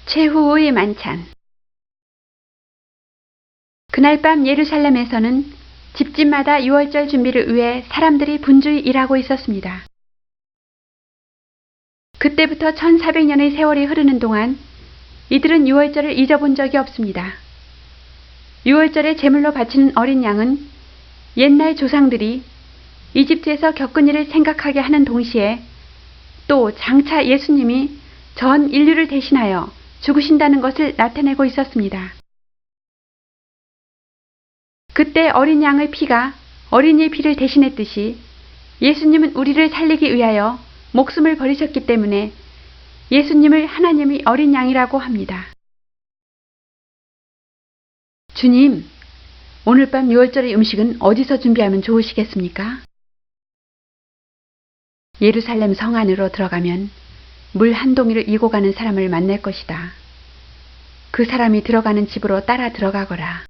최후의 만찬. 그날 밤 예루살렘에서는 집집마다 유월절 준비를 위해 사람들이 분주히 일하고 있었습니다. 그때부터 1400년의 세월이 흐르는 동안 이들은 유월절을 잊어본 적이 없습니다. 유월절에 제물로 바치는 어린 양은 옛날 조상들이 이집트에서 겪은 일을 생각하게 하는 동시에 또 장차 예수님이 전 인류를 대신하여 죽으신다는 것을 나타내고 있었습니다. 그때 어린 양의 피가 어린이의 피를 대신했듯이 예수님은 우리를 살리기 위하여 목숨을 버리셨기 때문에 예수님을 하나님의 어린 양이라고 합니다. 주님, 오늘 밤 유월절의 음식은 어디서 준비하면 좋으시겠습니까? 예루살렘 성 안으로 들어가면 물 한 동이를 이고 가는 사람을 만날 것이다. 그 사람이 들어가는 집으로 따라 들어가거라.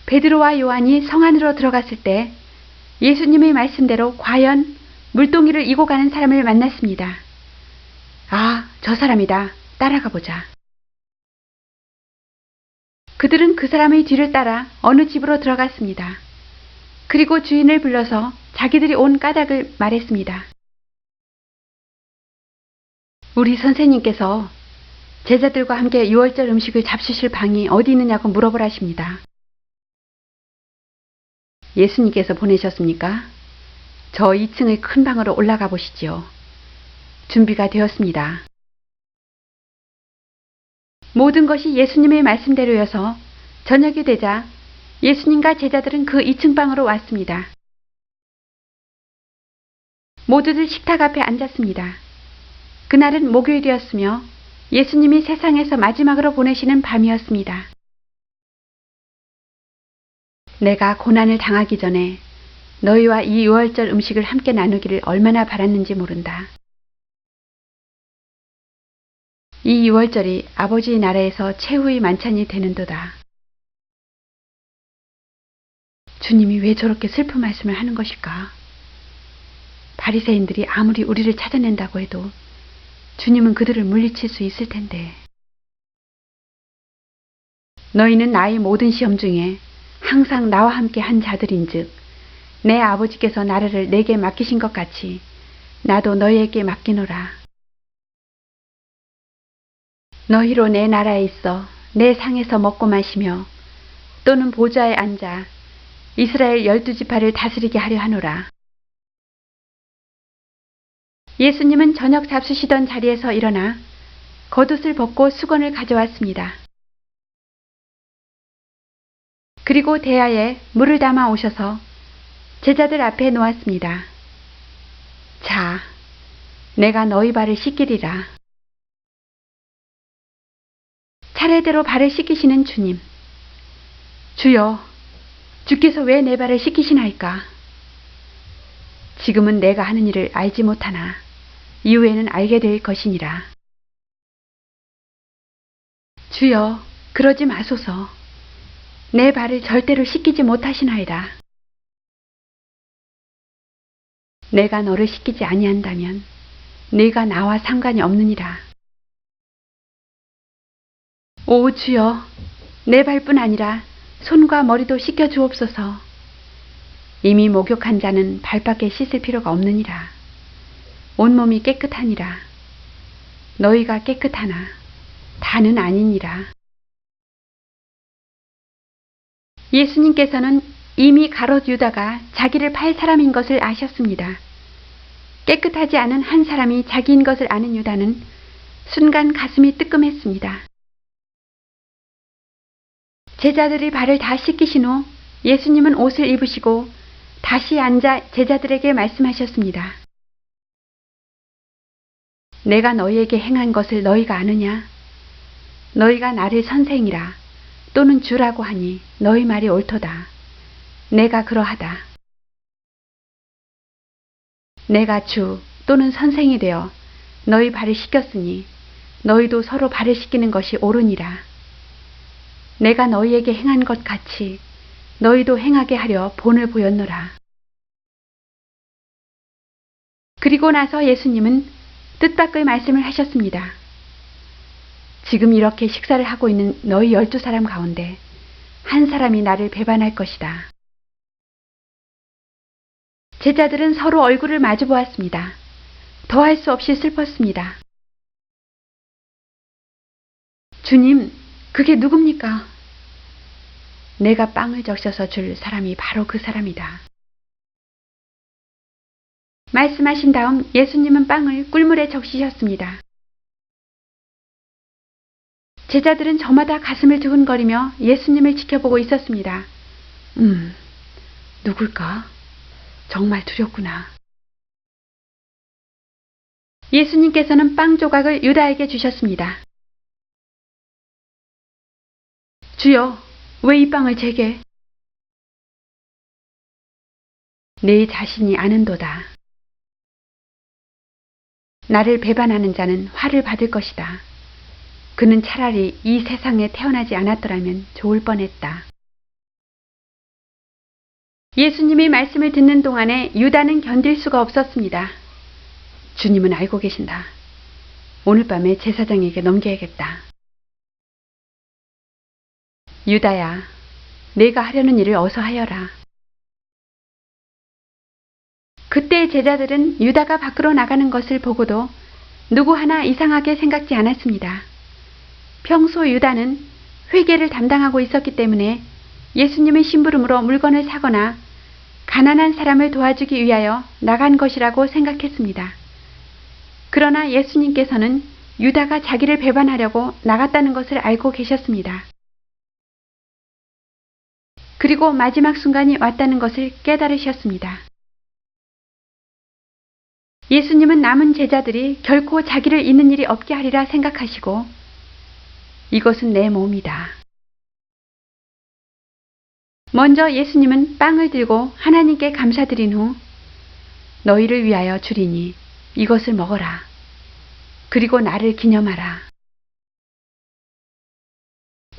베드로와 요한이 성 안으로 들어갔을 때 예수님의 말씀대로 과연 물동이를 이고 가는 사람을 만났습니다. 아, 저 사람이다. 따라가 보자. 그들은 그 사람의 뒤를 따라 어느 집으로 들어갔습니다. 그리고 주인을 불러서 자기들이 온 까닭을 말했습니다. 우리 선생님께서 제자들과 함께 유월절 음식을 잡수실 방이 어디 있느냐고 물어보라십니다. 예수님께서 보내셨습니까? 저 2층의 큰 방으로 올라가 보시지요. 준비가 되었습니다. 모든 것이 예수님의 말씀대로여서 저녁이 되자 예수님과 제자들은 그 2층 방으로 왔습니다. 모두들 식탁 앞에 앉았습니다. 그날은 목요일이었으며 예수님이 세상에서 마지막으로 보내시는 밤이었습니다. 내가 고난을 당하기 전에 너희와 이 유월절 음식을 함께 나누기를 얼마나 바랐는지 모른다. 이 유월절이 아버지의 나라에서 최후의 만찬이 되는도다. 주님이 왜 저렇게 슬픈 말씀을 하는 것일까? 바리새인들이 아무리 우리를 찾아낸다고 해도 주님은 그들을 물리칠 수 있을 텐데. 너희는 나의 모든 시험 중에 항상 나와 함께 한 자들인즉 내 아버지께서 나라를 내게 맡기신 것 같이 나도 너희에게 맡기노라. 너희로 내 나라에 있어 내 상에서 먹고 마시며 또는 보좌에 앉아 이스라엘 12지파를 다스리게 하려 하노라. 예수님은 저녁 잡수시던 자리에서 일어나 겉옷을 벗고 수건을 가져왔습니다. 그리고 대야에 물을 담아 오셔서 제자들 앞에 놓았습니다. 자, 내가 너희 발을 씻기리라. 차례대로 발을 씻기시는 주님. 주여, 주께서 왜 내 발을 씻기시나이까? 지금은 내가 하는 일을 알지 못하나 이후에는 알게 될 것이니라. 주여, 그러지 마소서. 내 발을 절대로 씻기지 못하시나이다. 내가 너를 씻기지 아니한다면 네가 나와 상관이 없느니라. 오 주여, 내 발뿐 아니라 손과 머리도 씻겨 주옵소서. 이미 목욕한 자는 발밖에 씻을 필요가 없느니라. 온몸이 깨끗하니라. 너희가 깨끗하나 다는 아니니라. 예수님께서는 이미 가롯 유다가 자기를 팔 사람인 것을 아셨습니다. 깨끗하지 않은 한 사람이 자기인 것을 아는 유다는 순간 가슴이 뜨끔했습니다. 제자들이 발을 다 씻기신 후 예수님은 옷을 입으시고 다시 앉아 제자들에게 말씀하셨습니다. 내가 너희에게 행한 것을 너희가 아느냐? 너희가 나를 선생이라 또는 주라고 하니 너희 말이 옳도다. 내가 그러하다. 내가 주 또는 선생이 되어 너희 발을 씻겼으니 너희도 서로 발을 씻기는 것이 옳으니라. 내가 너희에게 행한 것 같이 너희도 행하게 하려 본을 보였노라. 그리고 나서 예수님은 뜻밖의 말씀을 하셨습니다. 지금 이렇게 식사를 하고 있는 너희 12사람 가운데 한 사람이 나를 배반할 것이다. 제자들은 서로 얼굴을 마주 보았습니다. 더할 수 없이 슬펐습니다. 주님, 그게 누굽니까? 내가 빵을 적셔서 줄 사람이 바로 그 사람이다. 말씀하신 다음 예수님은 빵을 꿀물에 적시셨습니다. 제자들은 저마다 가슴을 두근거리며 예수님을 지켜보고 있었습니다. 누굴까? 정말 두렵구나. 예수님께서는 빵 조각을 유다에게 주셨습니다. 주여, 왜 이 빵을 제게? 내 자신이 아는도다. 나를 배반하는 자는 화를 받을 것이다. 그는 차라리 이 세상에 태어나지 않았더라면 좋을 뻔했다. 예수님이 말씀을 듣는 동안에 유다는 견딜 수가 없었습니다. 주님은 알고 계신다. 오늘 밤에 제사장에게 넘겨야겠다. 유다야, 내가 하려는 일을 어서 하여라. 그때 제자들은 유다가 밖으로 나가는 것을 보고도 누구 하나 이상하게 생각지 않았습니다. 평소 유다는 회계를 담당하고 있었기 때문에 예수님의 심부름으로 물건을 사거나 가난한 사람을 도와주기 위하여 나간 것이라고 생각했습니다. 그러나 예수님께서는 유다가 자기를 배반하려고 나갔다는 것을 알고 계셨습니다. 그리고 마지막 순간이 왔다는 것을 깨달으셨습니다. 예수님은 남은 제자들이 결코 자기를 잊는 일이 없게 하리라 생각하시고 이것은 내 몸이다. 먼저 예수님은 빵을 들고 하나님께 감사드린 후 너희를 위하여 주리니 이것을 먹어라. 그리고 나를 기념하라.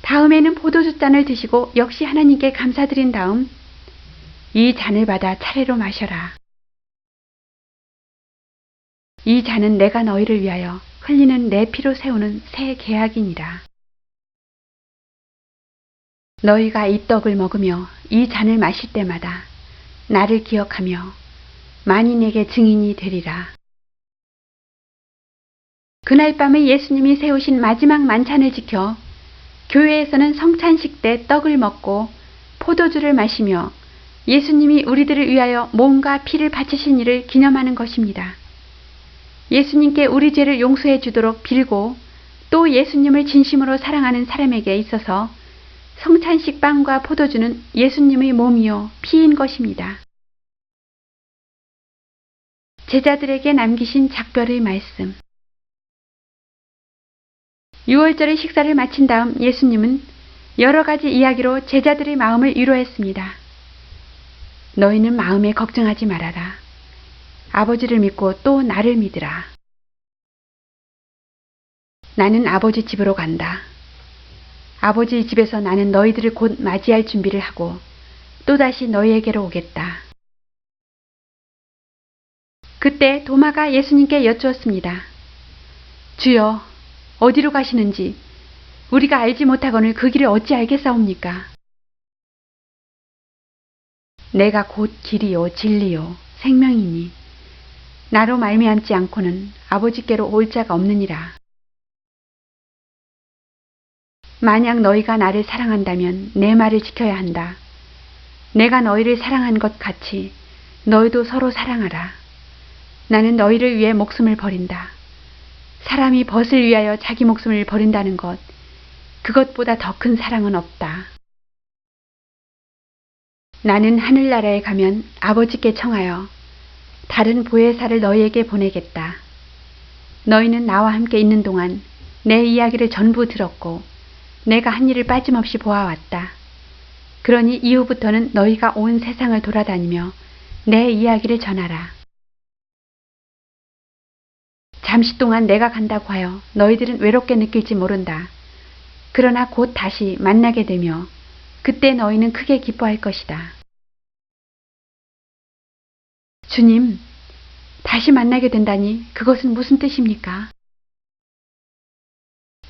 다음에는 포도주 잔을 드시고 역시 하나님께 감사드린 다음 이 잔을 받아 차례로 마셔라. 이 잔은 내가 너희를 위하여 흘리는 내 피로 세우는 새 계약이니라. 너희가 이 떡을 먹으며 이 잔을 마실 때마다 나를 기억하며 만인에게 증인이 되리라. 그날 밤에 예수님이 세우신 마지막 만찬을 지켜 교회에서는 성찬식 때 떡을 먹고 포도주를 마시며 예수님이 우리들을 위하여 몸과 피를 바치신 일을 기념하는 것입니다. 예수님께 우리 죄를 용서해 주도록 빌고 또 예수님을 진심으로 사랑하는 사람에게 있어서 성찬식 빵과 포도주는 예수님의 몸이요 피인 것입니다. 제자들에게 남기신 작별의 말씀. 유월절의 식사를 마친 다음 예수님은 여러 가지 이야기로 제자들의 마음을 위로했습니다. 너희는 마음에 걱정하지 말아라. 아버지를 믿고 또 나를 믿으라. 나는 아버지 집으로 간다. 아버지 집에서 나는 너희들을 곧 맞이할 준비를 하고 또다시 너희에게로 오겠다. 그때 도마가 예수님께 여쭈었습니다. 주여, 어디로 가시는지 우리가 알지 못하거늘 그 길을 어찌 알겠사옵니까? 내가 곧 길이요 진리요 생명이니 나로 말미암지 않고는 아버지께로 올 자가 없느니라. 만약 너희가 나를 사랑한다면 내 말을 지켜야 한다. 내가 너희를 사랑한 것 같이 너희도 서로 사랑하라. 나는 너희를 위해 목숨을 버린다. 사람이 벗을 위하여 자기 목숨을 버린다는 것, 그것보다 더 큰 사랑은 없다. 나는 하늘나라에 가면 아버지께 청하여 다른 보혜사를 너희에게 보내겠다. 너희는 나와 함께 있는 동안 내 이야기를 전부 들었고 내가 한 일을 빠짐없이 보아왔다. 그러니 이후부터는 너희가 온 세상을 돌아다니며 내 이야기를 전하라. 잠시 동안 내가 간다고 하여 너희들은 외롭게 느낄지 모른다. 그러나 곧 다시 만나게 되며 그때 너희는 크게 기뻐할 것이다. 주님, 다시 만나게 된다니 그것은 무슨 뜻입니까?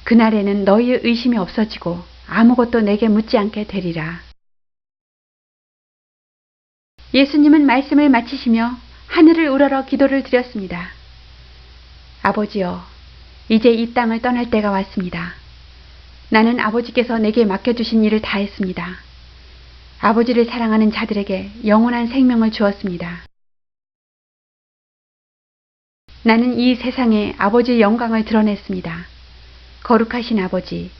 그날에는 너희의 의심이 없어지고 아무것도 내게 묻지 않게 되리라. 예수님은 말씀을 마치시며 하늘을 우러러 기도를 드렸습니다. 아버지여, 이제 이 땅을 떠날 때가 왔습니다. 나는 아버지께서 내게 맡겨주신 일을 다 했습니다. 아버지를 사랑하는 자들에게 영원한 생명을 주었습니다. 나는 이 세상에 아버지의 영광을 드러냈습니다. 거룩하신 아버지,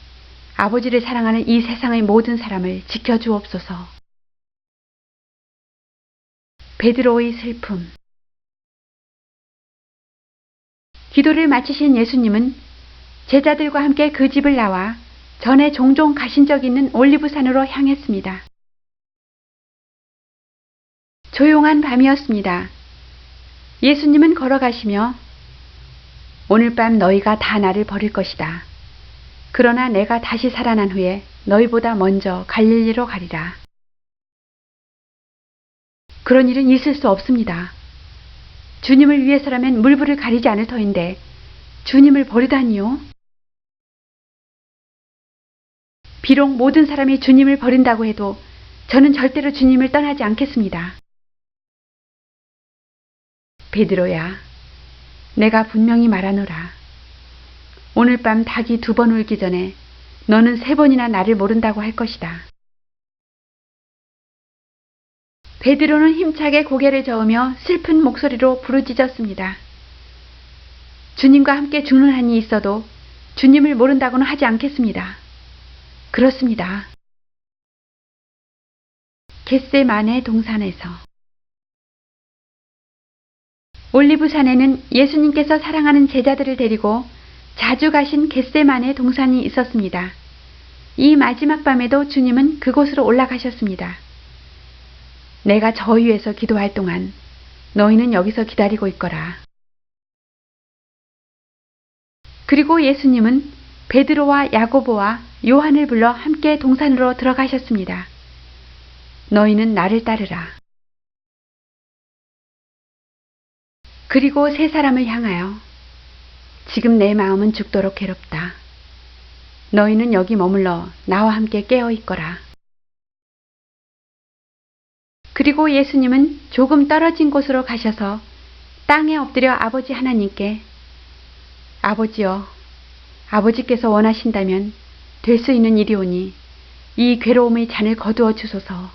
아버지를 사랑하는 이 세상의 모든 사람을 지켜주옵소서. 베드로의 슬픔. 기도를 마치신 예수님은 제자들과 함께 그 집을 나와 전에 종종 가신 적 있는 올리브산으로 향했습니다. 조용한 밤이었습니다. 예수님은 걸어가시며 오늘 밤 너희가 다 나를 버릴 것이다. 그러나 내가 다시 살아난 후에 너희보다 먼저 갈릴리로 가리라. 그런 일은 있을 수 없습니다. 주님을 위해서라면 물불을 가리지 않을 터인데 주님을 버리다니요? 비록 모든 사람이 주님을 버린다고 해도 저는 절대로 주님을 떠나지 않겠습니다. 베드로야, 내가 분명히 말하노라. 오늘 밤 닭이 2번 울기 전에 너는 3번이나 나를 모른다고 할 것이다. 베드로는 힘차게 고개를 저으며 슬픈 목소리로 부르짖었습니다. 주님과 함께 죽는 한이 있어도 주님을 모른다고는 하지 않겠습니다. 그렇습니다. 겟세마네 동산에서. 올리브산에는 예수님께서 사랑하는 제자들을 데리고 자주 가신 겟세마네 동산이 있었습니다. 이 마지막 밤에도 주님은 그곳으로 올라가셨습니다. 내가 저 위에서 기도할 동안 너희는 여기서 기다리고 있거라. 그리고 예수님은 베드로와 야고보와 요한을 불러 함께 동산으로 들어가셨습니다. 너희는 나를 따르라. 그리고 세 사람을 향하여 지금 내 마음은 죽도록 괴롭다. 너희는 여기 머물러 나와 함께 깨어 있거라. 그리고 예수님은 조금 떨어진 곳으로 가셔서 땅에 엎드려 아버지 하나님께 아버지여, 아버지께서 원하신다면 될 수 있는 일이오니 이 괴로움의 잔을 거두어 주소서.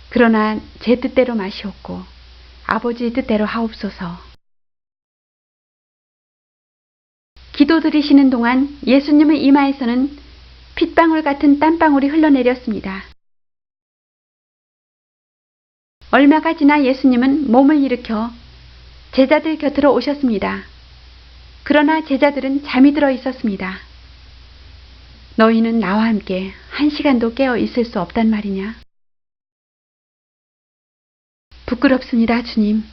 그러나 제 뜻대로 마시옵고 아버지의 뜻대로 하옵소서. 기도드리시는 동안 예수님의 이마에서는 핏방울 같은 땀방울이 흘러내렸습니다. 얼마가 지나 예수님은 몸을 일으켜 제자들 곁으로 오셨습니다. 그러나 제자들은 잠이 들어 있었습니다. 너희는 나와 함께 1시간도 깨어 있을 수 없단 말이냐? 부끄럽습니다, 주님.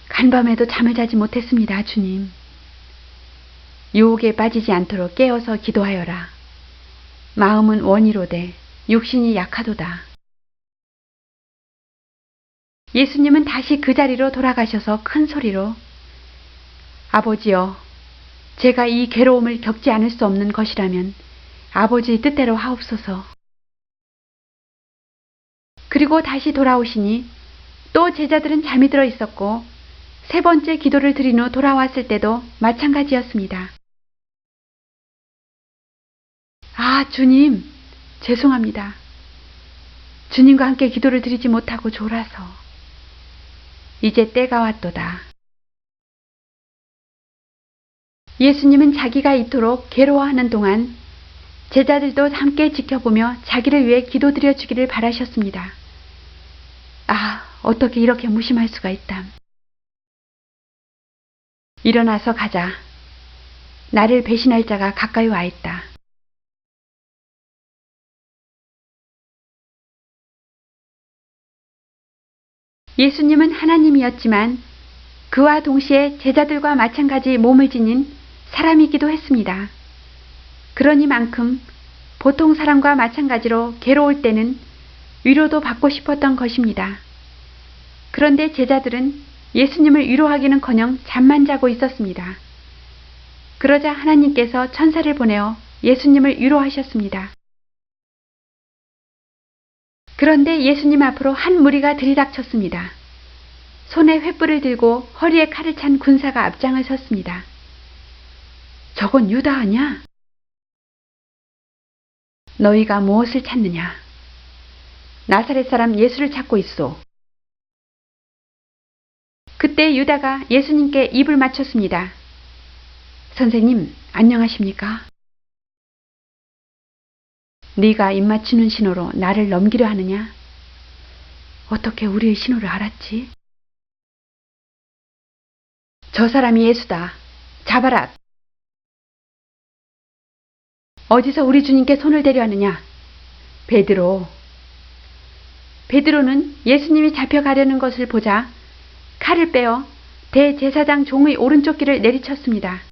간밤에도 잠을 자지 못했습니다, 주님. 유혹에 빠지지 않도록 깨어서 기도하여라. 마음은 원이로되 육신이 약하도다. 예수님은 다시 그 자리로 돌아가셔서 큰 소리로 아버지여, 제가 이 괴로움을 겪지 않을 수 없는 것이라면 아버지의 뜻대로 하옵소서. 그리고 다시 돌아오시니 또 제자들은 잠이 들어 있었고 3번째 기도를 드린 후 돌아왔을 때도 마찬가지였습니다. 아, 주님, 죄송합니다. 주님과 함께 기도를 드리지 못하고 졸아서. 이제 때가 왔도다. 예수님은 자기가 이토록 괴로워하는 동안 제자들도 함께 지켜보며 자기를 위해 기도드려 주기를 바라셨습니다. 아, 어떻게 이렇게 무심할 수가 있담. 일어나서 가자. 나를 배신할 자가 가까이 와 있다. 예수님은 하나님이었지만 그와 동시에 제자들과 마찬가지 몸을 지닌 사람이기도 했습니다. 그러니만큼 보통 사람과 마찬가지로 괴로울 때는 위로도 받고 싶었던 것입니다. 그런데 제자들은 예수님을 위로하기는커녕 잠만 자고 있었습니다. 그러자 하나님께서 천사를 보내어 예수님을 위로하셨습니다. 그런데 예수님 앞으로 한 무리가 들이닥쳤습니다. 손에 횃불을 들고 허리에 칼을 찬 군사가 앞장을 섰습니다. 저건 유다 아냐? 너희가 무엇을 찾느냐? 나사렛 사람 예수를 찾고 있소. 그때 유다가 예수님께 입을 맞췄습니다. 선생님, 안녕하십니까? 네가 입 맞추는 신호로 나를 넘기려 하느냐? 어떻게 우리의 신호를 알았지? 저 사람이 예수다. 잡아라. 어디서 우리 주님께 손을 대려 하느냐? 베드로. 베드로는 예수님이 잡혀가려는 것을 보자 칼을 빼어 대제사장 종의 오른쪽 귀를 내리쳤습니다.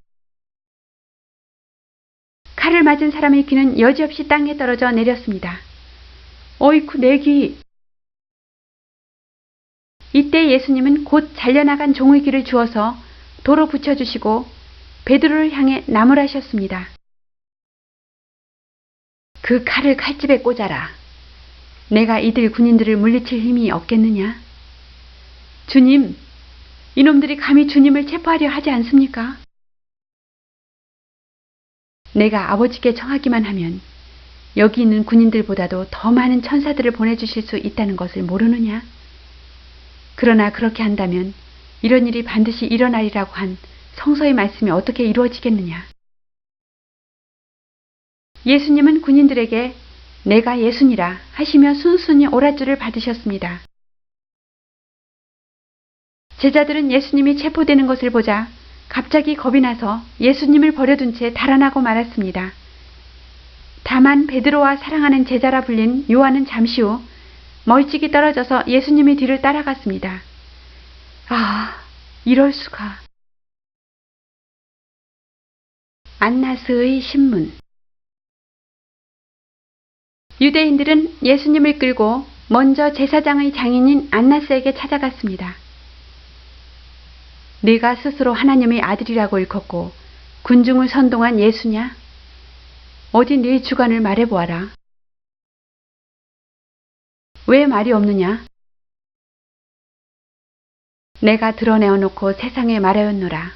칼을 맞은 사람의 귀는 여지없이 땅에 떨어져 내렸습니다. 어이쿠 내 귀. 이때 예수님은 곧 잘려나간 종의 귀를 주어서 도로 붙여주시고 베드로를 향해 나무라셨습니다. 그 칼을 칼집에 꽂아라. 내가 이들 군인들을 물리칠 힘이 없겠느냐? 주님, 이놈들이 감히 주님을 체포하려 하지 않습니까? 내가 아버지께 청하기만 하면 여기 있는 군인들보다도 더 많은 천사들을 보내주실 수 있다는 것을 모르느냐? 그러나 그렇게 한다면 이런 일이 반드시 일어나리라고 한 성서의 말씀이 어떻게 이루어지겠느냐? 예수님은 군인들에게 내가 예수니라 하시며 순순히 오랏줄을 받으셨습니다. 제자들은 예수님이 체포되는 것을 보자 갑자기 겁이 나서 예수님을 버려둔 채 달아나고 말았습니다. 다만 베드로와 사랑하는 제자라 불린 요한은 잠시 후 멀찍이 떨어져서 예수님의 뒤를 따라갔습니다. 아, 이럴 수가. 안나스의 신문. 유대인들은 예수님을 끌고 먼저 제사장의 장인인 안나스에게 찾아갔습니다. 네가 스스로 하나님의 아들이라고 일컫고 군중을 선동한 예수냐? 어디 네 주관을 말해보아라. 왜 말이 없느냐? 내가 드러내어놓고 세상에 말하였노라.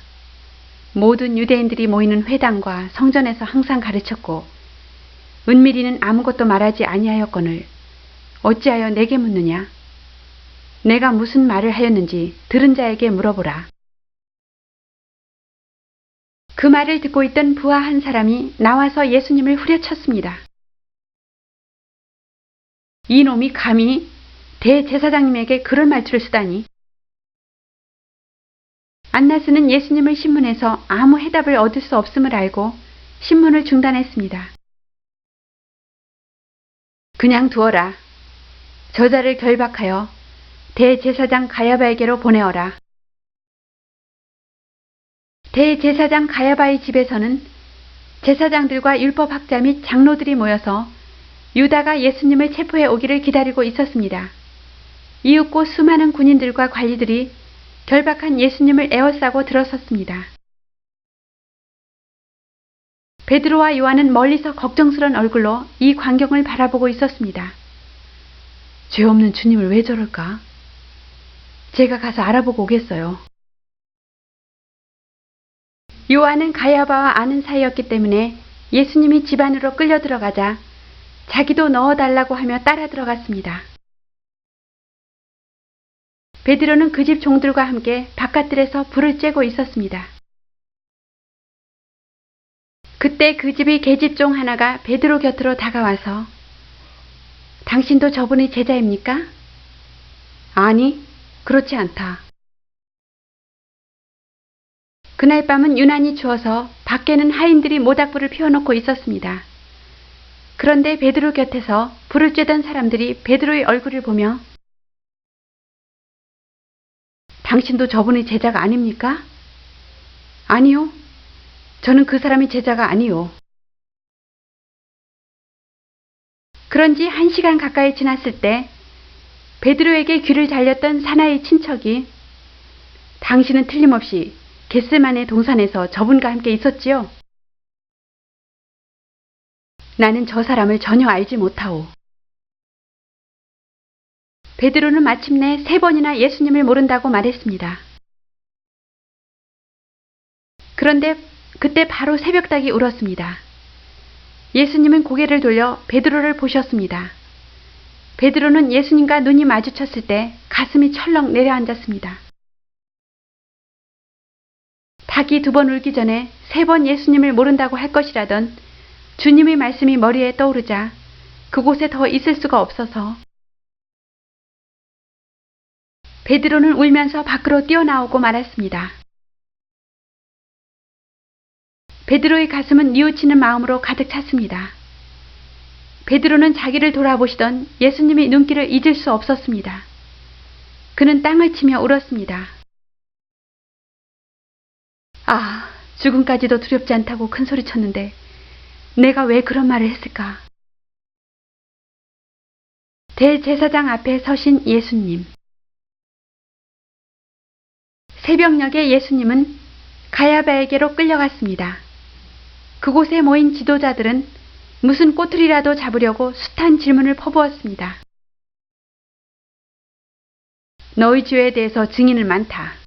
모든 유대인들이 모이는 회당과 성전에서 항상 가르쳤고 은밀히는 아무것도 말하지 아니하였거늘 어찌하여 내게 묻느냐? 내가 무슨 말을 하였는지 들은 자에게 물어보라. 그 말을 듣고 있던 부하 한 사람이 나와서 예수님을 후려쳤습니다. 이놈이 감히 대제사장님에게 그런 말투를 쓰다니. 안나스는 예수님을 신문해서 아무 해답을 얻을 수 없음을 알고 신문을 중단했습니다. 그냥 두어라. 저자를 결박하여 대제사장 가야바에게로 보내어라. 대제사장 가야바의 집에서는 제사장들과 율법학자 및 장로들이 모여서 유다가 예수님을 체포해 오기를 기다리고 있었습니다. 이윽고 수많은 군인들과 관리들이 결박한 예수님을 에워싸고 들어섰습니다. 베드로와 요한은 멀리서 걱정스런 얼굴로 이 광경을 바라보고 있었습니다. 죄 없는 주님을 왜 저럴까? 제가 가서 알아보고 오겠어요. 요한은 가야바와 아는 사이였기 때문에 예수님이 집 안으로 끌려 들어가자 자기도 넣어달라고 하며 따라 들어갔습니다. 베드로는 그 집 종들과 함께 바깥들에서 불을 쬐고 있었습니다. 그때 그 집의 계집종 하나가 베드로 곁으로 다가와서 당신도 저분의 제자입니까? 아니, 그렇지 않다. 그날 밤은 유난히 추워서 밖에는 하인들이 모닥불을 피워놓고 있었습니다. 그런데 베드로 곁에서 불을 쬐던 사람들이 베드로의 얼굴을 보며 당신도 저분의 제자가 아닙니까? 아니요. 저는 그 사람의 제자가 아니요. 그런지 1시간 가까이 지났을 때 베드로에게 귀를 잘렸던 사나이 친척이 당신은 틀림없이 겟세마네 동산에서 저분과 함께 있었지요? 나는 저 사람을 전혀 알지 못하오. 베드로는 마침내 3번이나 예수님을 모른다고 말했습니다. 그런데 그때 바로 새벽닭이 울었습니다. 예수님은 고개를 돌려 베드로를 보셨습니다. 베드로는 예수님과 눈이 마주쳤을 때 가슴이 철렁 내려앉았습니다. 닭이 2번 울기 전에 3번 예수님을 모른다고 할 것이라던 주님의 말씀이 머리에 떠오르자 그곳에 더 있을 수가 없어서 베드로는 울면서 밖으로 뛰어나오고 말았습니다. 베드로의 가슴은 뉘우치는 마음으로 가득 찼습니다. 베드로는 자기를 돌아보시던 예수님의 눈길을 잊을 수 없었습니다. 그는 땅을 치며 울었습니다. 아, 죽음까지도 두렵지 않다고 큰 소리 쳤는데 내가 왜 그런 말을 했을까? 대제사장 앞에 서신 예수님. 새벽녘에 예수님은 가야바에게로 끌려갔습니다. 그곳에 모인 지도자들은 무슨 꼬투리라도 잡으려고 숱한 질문을 퍼부었습니다. 너희 죄에 대해서 증인은 많다.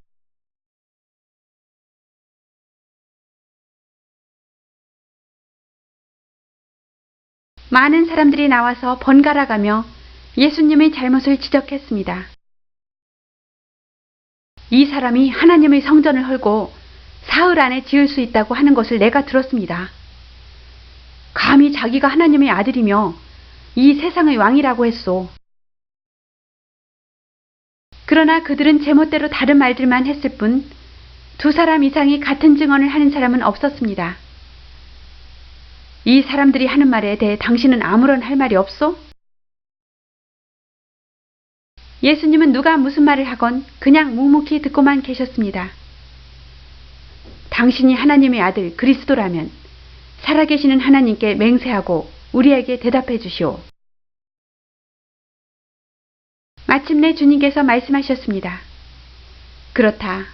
많은 사람들이 나와서 번갈아가며 예수님의 잘못을 지적했습니다. 이 사람이 하나님의 성전을 헐고 사흘 안에 지을 수 있다고 하는 것을 내가 들었습니다. 감히 자기가 하나님의 아들이며 이 세상의 왕이라고 했소. 그러나 그들은 제멋대로 다른 말들만 했을 뿐 2사람 이상이 같은 증언을 하는 사람은 없었습니다. 이 사람들이 하는 말에 대해 당신은 아무런 할 말이 없소? 예수님은 누가 무슨 말을 하건 그냥 묵묵히 듣고만 계셨습니다. 당신이 하나님의 아들 그리스도라면 살아계시는 하나님께 맹세하고 우리에게 대답해 주시오. 마침내 주님께서 말씀하셨습니다. 그렇다.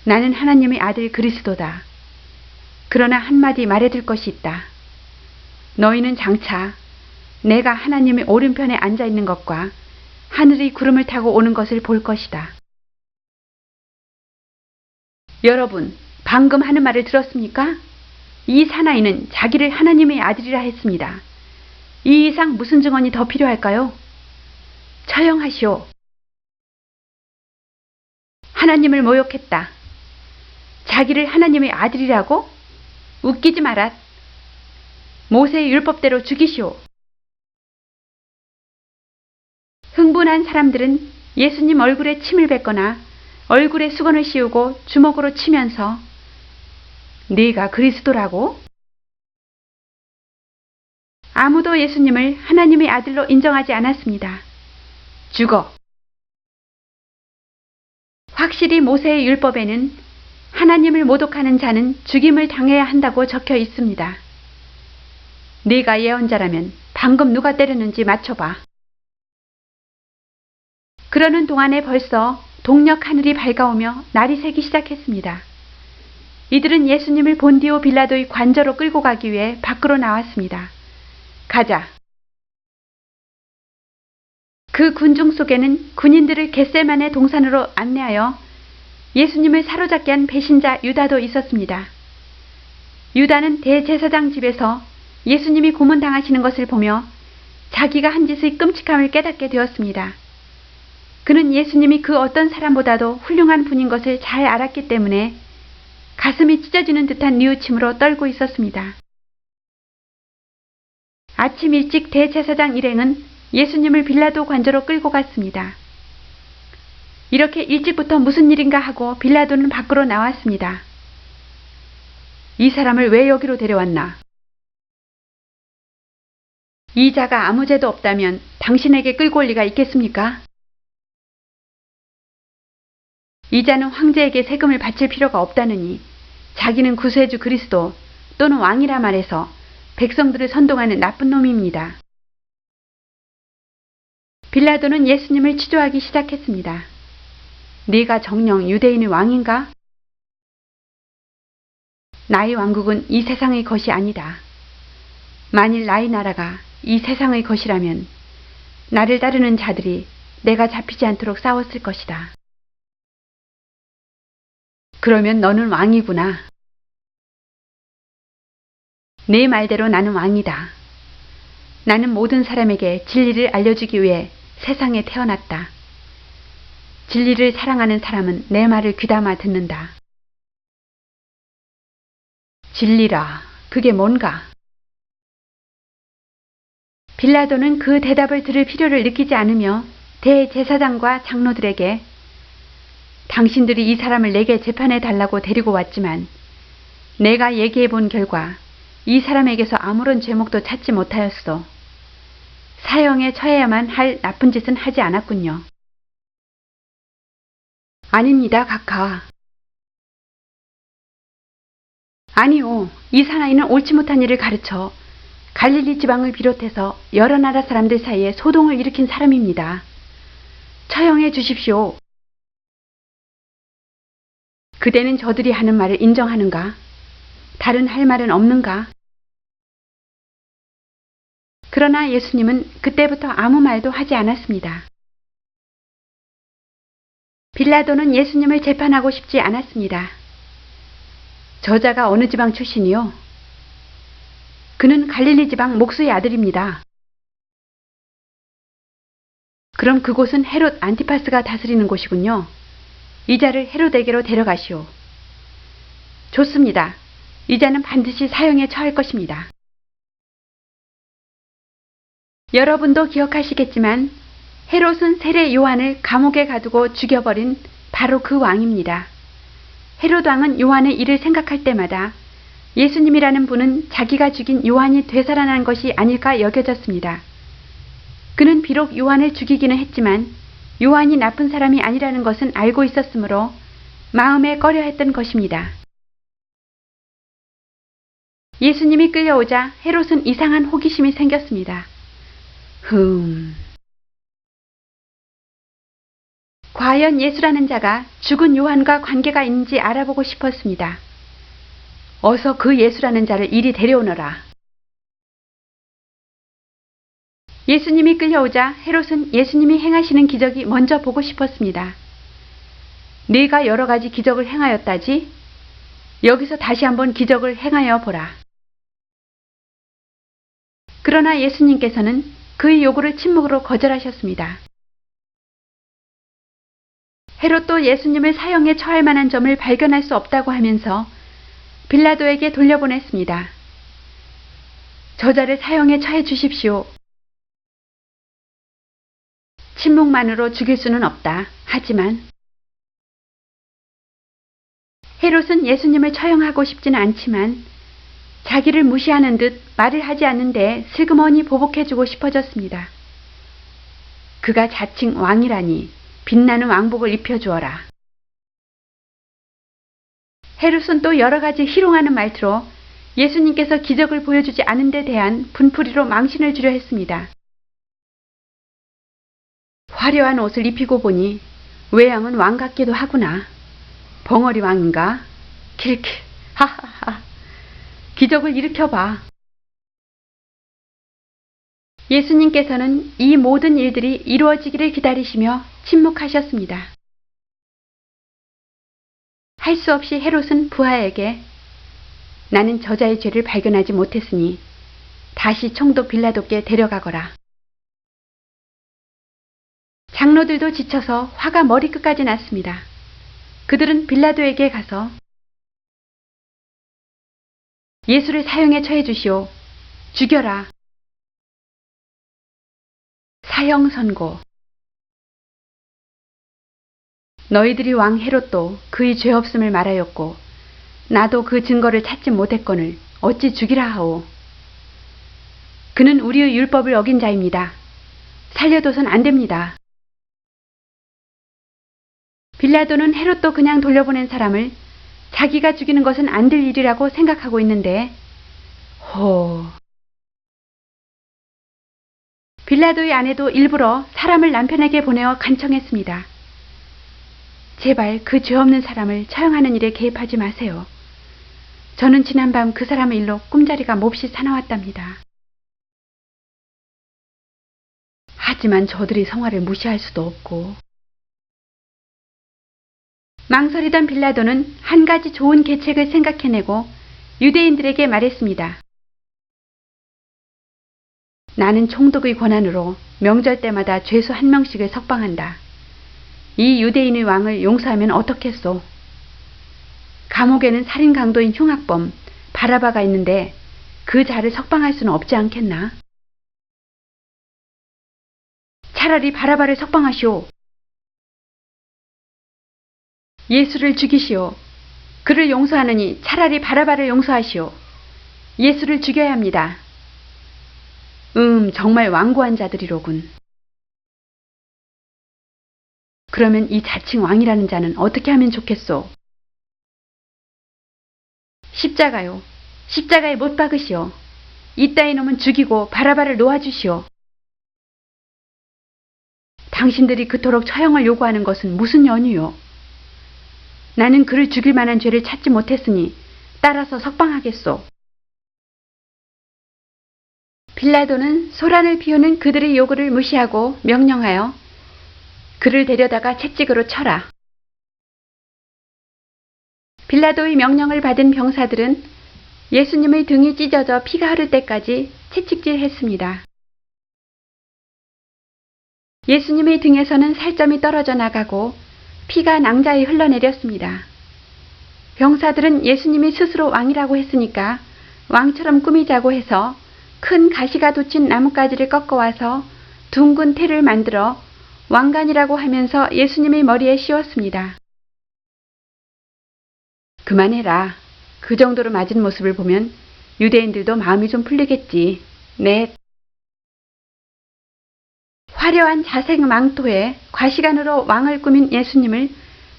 나는 하나님의 아들 그리스도다. 그러나 한마디 말해둘 것이 있다. 너희는 장차 내가 하나님의 오른편에 앉아 있는 것과 하늘의 구름을 타고 오는 것을 볼 것이다. 여러분, 방금 하는 말을 들었습니까? 이 사나이는 자기를 하나님의 아들이라 했습니다. 이 이상 무슨 증언이 더 필요할까요? 처형하시오. 하나님을 모욕했다. 자기를 하나님의 아들이라고? 웃기지 마라. 모세의 율법대로 죽이시오. 흥분한 사람들은 예수님 얼굴에 침을 뱉거나 얼굴에 수건을 씌우고 주먹으로 치면서 네가 그리스도라고? 아무도 예수님을 하나님의 아들로 인정하지 않았습니다. 죽어. 확실히 모세의 율법에는 하나님을 모독하는 자는 죽임을 당해야 한다고 적혀 있습니다. 네가 예언자라면 방금 누가 때렸는지 맞춰봐. 그러는 동안에 벌써 동력 하늘이 밝아오며 날이 새기 시작했습니다. 이들은 예수님을 본디오 빌라도의 관저로 끌고 가기 위해 밖으로 나왔습니다. 가자. 그 군중 속에는 군인들을 겟세마네 동산으로 안내하여 예수님을 사로잡게 한 배신자 유다도 있었습니다. 유다는 대제사장 집에서 예수님이 고문당하시는 것을 보며 자기가 한 짓의 끔찍함을 깨닫게 되었습니다. 그는 예수님이 그 어떤 사람보다도 훌륭한 분인 것을 잘 알았기 때문에 가슴이 찢어지는 듯한 뉘우침으로 떨고 있었습니다. 아침 일찍 대제사장 일행은 예수님을 빌라도 관저로 끌고 갔습니다. 이렇게 일찍부터 무슨 일인가 하고 빌라도는 밖으로 나왔습니다. 이 사람을 왜 여기로 데려왔나? 이 자가 아무 죄도 없다면 당신에게 끌고 올 리가 있겠습니까? 이 자는 황제에게 세금을 바칠 필요가 없다느니 자기는 구세주 그리스도 또는 왕이라 말해서 백성들을 선동하는 나쁜 놈입니다. 빌라도는 예수님을 취조하기 시작했습니다. 네가 정녕 유대인의 왕인가? 나의 왕국은 이 세상의 것이 아니다. 만일 나의 나라가 이 세상의 것이라면 나를 따르는 자들이 내가 잡히지 않도록 싸웠을 것이다. 그러면 너는 왕이구나. 네 말대로 나는 왕이다. 나는 모든 사람에게 진리를 알려주기 위해 세상에 태어났다. 진리를 사랑하는 사람은 내 말을 귀담아 듣는다. 진리라, 그게 뭔가? 빌라도는 그 대답을 들을 필요를 느끼지 않으며 대제사장과 장로들에게 당신들이 이 사람을 내게 재판해 달라고 데리고 왔지만 내가 얘기해 본 결과 이 사람에게서 아무런 죄목도 찾지 못하였소. 사형에 처해야만 할 나쁜 짓은 하지 않았군요. 아닙니다, 각하. 아니요, 이 사나이는 옳지 못한 일을 가르쳐 갈릴리 지방을 비롯해서 여러 나라 사람들 사이에 소동을 일으킨 사람입니다. 처형해 주십시오. 그대는 저들이 하는 말을 인정하는가? 다른 할 말은 없는가? 그러나 예수님은 그때부터 아무 말도 하지 않았습니다. 빌라도는 예수님을 재판하고 싶지 않았습니다. 저자가 어느 지방 출신이요? 그는 갈릴리 지방 목수의 아들입니다. 그럼 그곳은 헤롯 안티파스가 다스리는 곳이군요. 이 자를 헤롯에게로 데려가시오. 좋습니다. 이 자는 반드시 사형에 처할 것입니다. 여러분도 기억하시겠지만 헤롯은 세례 요한을 감옥에 가두고 죽여버린 바로 그 왕입니다. 헤롯 왕은 요한의 일을 생각할 때마다 예수님이라는 분은 자기가 죽인 요한이 되살아난 것이 아닐까 여겨졌습니다. 그는 비록 요한을 죽이기는 했지만 요한이 나쁜 사람이 아니라는 것은 알고 있었으므로 마음에 꺼려했던 것입니다. 예수님이 끌려오자 헤롯은 이상한 호기심이 생겼습니다. 과연 예수라는 자가 죽은 요한과 관계가 있는지 알아보고 싶었습니다. 어서 그 예수라는 자를 이리 데려오너라. 예수님이 끌려오자 헤롯은 예수님이 행하시는 기적이 먼저 보고 싶었습니다. 네가 여러 가지 기적을 행하였다지? 여기서 다시 한번 기적을 행하여 보라. 그러나 예수님께서는 그의 요구를 침묵으로 거절하셨습니다. 헤롯도 예수님을 사형에 처할 만한 점을 발견할 수 없다고 하면서 빌라도에게 돌려보냈습니다. 저자를 사형에 처해 주십시오. 침묵만으로 죽일 수는 없다. 하지만 헤롯은 예수님을 처형하고 싶지는 않지만 자기를 무시하는 듯 말을 하지 않는데 슬그머니 보복해주고 싶어졌습니다. 그가 자칭 왕이라니 빛나는 왕복을 입혀주어라. 헤롯은 또 여러 가지 희롱하는 말투로 예수님께서 기적을 보여주지 않은 데 대한 분풀이로 망신을 주려 했습니다. 화려한 옷을 입히고 보니 외양은 왕 같기도 하구나. 벙어리 왕인가? 킬킬, 하하하. 기적을 일으켜봐. 예수님께서는 이 모든 일들이 이루어지기를 기다리시며 침묵하셨습니다. 할 수 없이 헤롯은 부하에게 나는 저자의 죄를 발견하지 못했으니 다시 총독 빌라도께 데려가거라. 장로들도 지쳐서 화가 머리끝까지 났습니다. 그들은 빌라도에게 가서 예수를 사형에 처해 주시오. 죽여라. 사형 선고. 너희들이 왕 헤롯도 그의 죄 없음을 말하였고 나도 그 증거를 찾지 못했거늘 어찌 죽이라 하오. 그는 우리의 율법을 어긴 자입니다. 살려둬선 안 됩니다. 빌라도는 헤롯도 그냥 돌려보낸 사람을 자기가 죽이는 것은 안 될 일이라고 생각하고 있는데 빌라도의 아내도 일부러 사람을 남편에게 보내어 간청했습니다. 제발 그 죄 없는 사람을 처형하는 일에 개입하지 마세요. 저는 지난밤 그 사람의 일로 꿈자리가 몹시 사나웠답니다. 하지만 저들이 성화를 무시할 수도 없고. 망설이던 빌라도는 한 가지 좋은 계책을 생각해내고 유대인들에게 말했습니다. 나는 총독의 권한으로 명절 때마다 죄수 한 명씩을 석방한다. 이 유대인의 왕을 용서하면 어떻겠소? 감옥에는 살인 강도인 흉악범 바라바가 있는데 그 자를 석방할 수는 없지 않겠나? 차라리 바라바를 석방하시오. 예수를 죽이시오. 그를 용서하느니 차라리 바라바를 용서하시오. 예수를 죽여야 합니다. 정말 완고한 자들이로군. 그러면 이 자칭 왕이라는 자는 어떻게 하면 좋겠소? 십자가요. 십자가에 못 박으시오. 이따위 놈은 죽이고 바라바를 놓아주시오. 당신들이 그토록 처형을 요구하는 것은 무슨 연유요? 나는 그를 죽일 만한 죄를 찾지 못했으니 따라서 석방하겠소. 빌라도는 소란을 피우는 그들의 요구를 무시하고 명령하여 그를 데려다가 채찍으로 쳐라. 빌라도의 명령을 받은 병사들은 예수님의 등이 찢어져 피가 흐를 때까지 채찍질했습니다. 예수님의 등에서는 살점이 떨어져 나가고 피가 낭자히 흘러내렸습니다. 병사들은 예수님이 스스로 왕이라고 했으니까 왕처럼 꾸미자고 해서 큰 가시가 돋친 나뭇가지를 꺾어와서 둥근 태를 만들어 왕관이라고 하면서 예수님의 머리에 씌웠습니다. 그만해라. 그 정도로 맞은 모습을 보면 유대인들도 마음이 좀 풀리겠지. 네. 화려한 자색 망토에 과시관으로 왕을 꾸민 예수님을